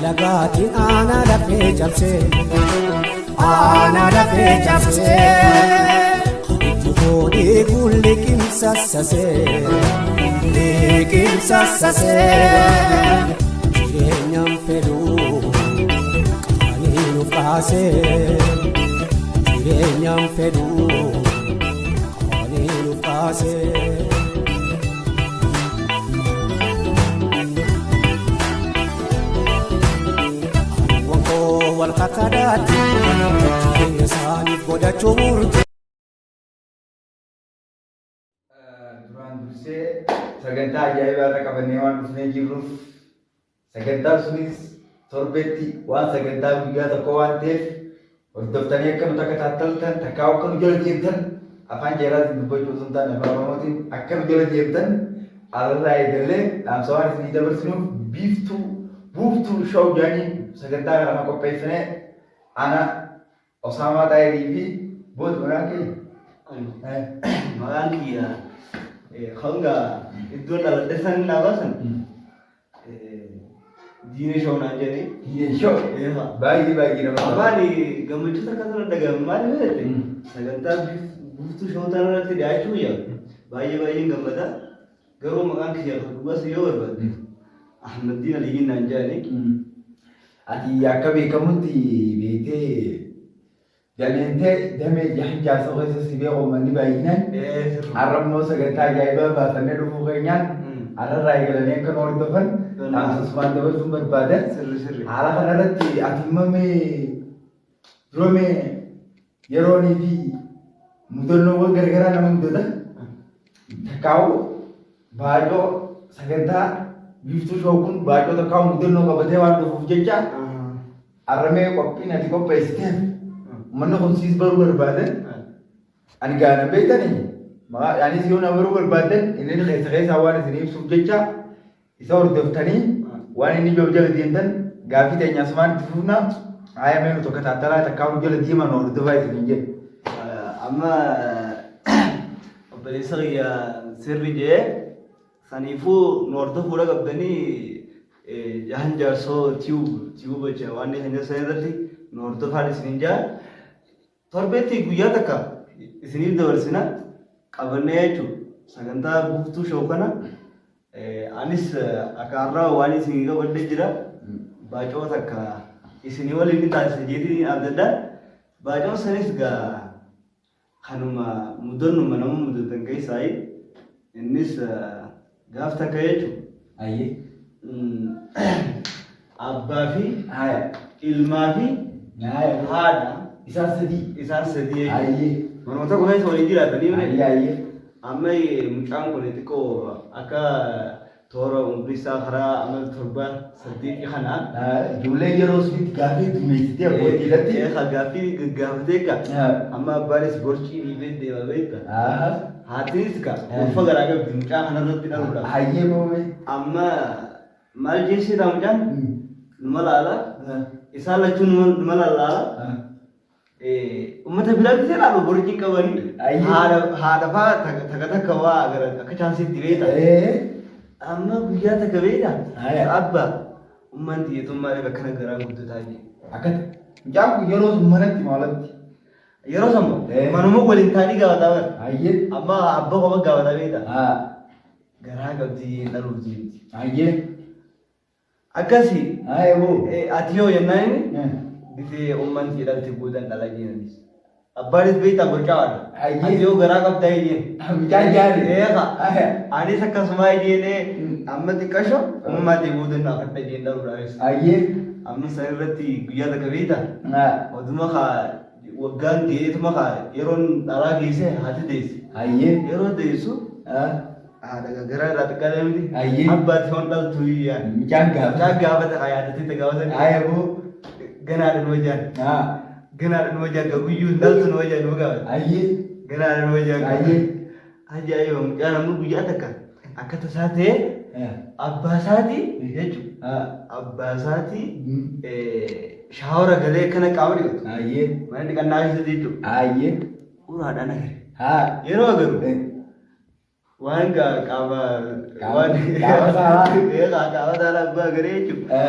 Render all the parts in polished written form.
alagaati ana lafee cabsee ana lafee cabsee ijoollee kulle kimsasasee jireenyaan fedhuu qaanii nuuf kaasee jireenyaan fedhuu qaanii nuuf kaasee. Walqaqadaati jireenya isaanii godhachuu murte. Duraan dursee sagantaa ajaa'ibaa irra qabannee waan dhufnee jirruuf sagantaan sunis torbeetti waan sagantaa guyyaa tokko waan ta'eef hordoftanii akka nu takataataltan takkaa akka nu jala deemtan afaan jeelaatiin dubbachuu osoo hin taane afaan oromootiin akka nu jala deemtan alirraa eegallee dhaamsa waan isinii dabarsinuuf buuftuu shoo jaanii sagantaa kana qopheessine ana Osaamaa Taayirii fi boot maqaan kiyya hanga iddoo dhaladhe san dhaabasan diine shoo naan jedhee diine shoo baay'ee nama maali gammachuu takka sana dhaga'ame maali beekte sagantaa buuftuu shoo tana irratti dhiyaachuu yaa baay'ee gammada garuu maqaan kiyya dhugaas yoo barbaadde Ahmadiin Aliyiin naan jedhanii ati akka beekamutti beektee dandeentee damee jaarsa keessa si beeku manni baay'inaan har'ammoo sagantaa ajaa'ibaa baafannee dhufuu keenyaan har'arraa eegalanii akka nu hordofan dhaamsisumaan dabarsuun barbaadan haala kanarratti ati himamee duramee yeroonii fi mudannoowwan garagaraa nama mudata takkaa'u baay'oo sagantaa Biftuu shoo kun baay'oo takkaa'u mudannoo qabatee waan dhufuuf jecha arramee qophiin ati qopheessiteef uummanni kun siis baruu barbaadan ani gaana beektanii anis yoo na baruu barbaadan inni keessa waan isin ibsuuf jecha isa hordoftanii waan inni jala deemtan gaaffii teenya asumaan itti fufna haayamee nu tokko taattalaa takkaa'u jala deeman hordofaa isin jedhe. Amma obboleessa kiyya sirri jee saniifuu nu hordofuudha qabdanii jahan jaarsoo tiyuu bocha waan kan san irratti nu hordofaan isiniin jaa torbeetti guyyaa takka isiniif dabarsina qabannee jechuudha sagantaa buuftuu shoo kana anis akka har'aa waan isinii qabadde jira baacoo takka isinii waliin ni taasisa jeetiin adda baacoo sanis gaa kanuma mudannuma nama mudatan keessaa innis gaaf takka jechuudha. Ayyee. Abbaa fi ilmaa fi haadha isaan sadii jechuudha. Ayyee. Manuma tokko keessa waliin jiraatanii ayyee. amma mucaan kun xiqqoo akka toora umrii isaa karaa amal torba saddeetii kanaan ijoollee yeroo sunitti gaaffii dumeessitee abbootii irratti gaaffii gaggaafatee amma abbaanis borcii dhiibee deema beekta. Haatinis ka ulfa garaa qabdi mucaa kanarratti dhaluudhaaf. Hayyee boome. Amma maal jechuudha mucaan numa laala isaan lachuun numa laala ummata biratti ilaalu borcii qabanii haadha fa'aa takka waa akka chaansiitti beekta. Amma guyyaa takka beekta abba ummanti yeetummaa akkana garaa guddataa jiru. Akkana mucaan kun yeroo manatti maalatti yeroo sammu manuma waliin taa'anii gaafataa bara. Ayyee. Amma abba qofa gaafataa beekta. Garaa qabdi dhaluuf jirti. Ayyee. Akkasii. Ayyee. Ati yoo yennaan bifee ummanti jedhamti guutan dhala jeenanis. Abbaanis beektaa borcaadha. Ayyee. Ati yoo garaa qabdaa iyyeen. Mucaan jaali. Anis akkasuma iyyeenee amma xiqqasho ummaatti guutan akka jeen dhaluudhaafis. Ayyee. Amma san irratti guyyaa takka beekta. Oduma kaa waggaan deetuma kaa yeroon dhalaa geesse haati deesse. Ayyee. Yeroo deessu haadha garaa irraa xiqqaa deemti. Ayyee. Abbaatti hoon dhaltu iyyaan. Mucaan gaafata kaa yaadattee gaafatan. Ayyee. Ganaadhaan wajjaan. Ganaadhaan wajjaan guyyuu dhaltu nu wajjaan nu gaafata. Ayyee. Ganaadhaan wajjaan. Ayyee. Ajaa'iba mucaan ammoo guyyaa takka akka tasaa ta'e abbaa isaatii jechuudha. Abbaa isaatii shaawara galee kana qaama dhiqatu. Ayyee. Mana dhiqannaa keessatti jechuudha. Ayyee. Uraadhaan agare. Haa. Yeroo agaru waan qaama saalaa abbaa garee jechuudha.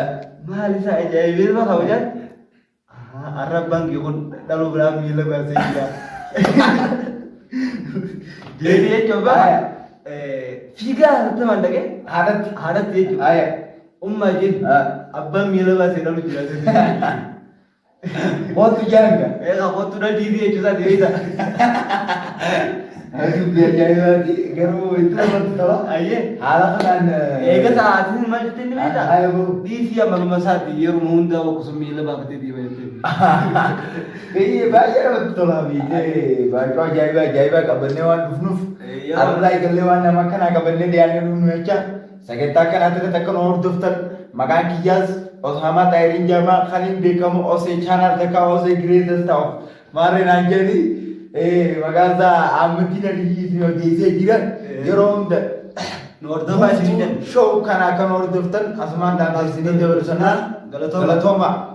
Maal isaa ajaa'ibee nama kabajaan arrabaan kun dhaluu biraa miila baasee jira. Deebii jechuun fiigaa tamaan dhaqee haadhatti jechuudha. Ummaa jechuun abbaan miila baasee dhaluu jira. Kootu jaalanga. Kootu dhaldiitii jechuudha deebiisa. Aduh biar jadi garu itu apa tola? Aye. Halah kan. Ega saat ini macam ni beda. Ayo bu. Di siapa masak di rumah unda aku sembilan bapak tadi beda. Iya bayar betul lah bide. Bayar jaiba kabarnya wan nuf. Allah ikallewan nama kan kabarnya dia ni nuf macam. Sakitakan atau takkan orang daftar makan kiyas. Os hama tayrin jama khalin bekam os channel teka os grade staff. Mare nanjadi. Magaza ammatina di dese jiran yerom da Nordofa sinin show kana kan ordoftan asman dan sinin de bersana galatoma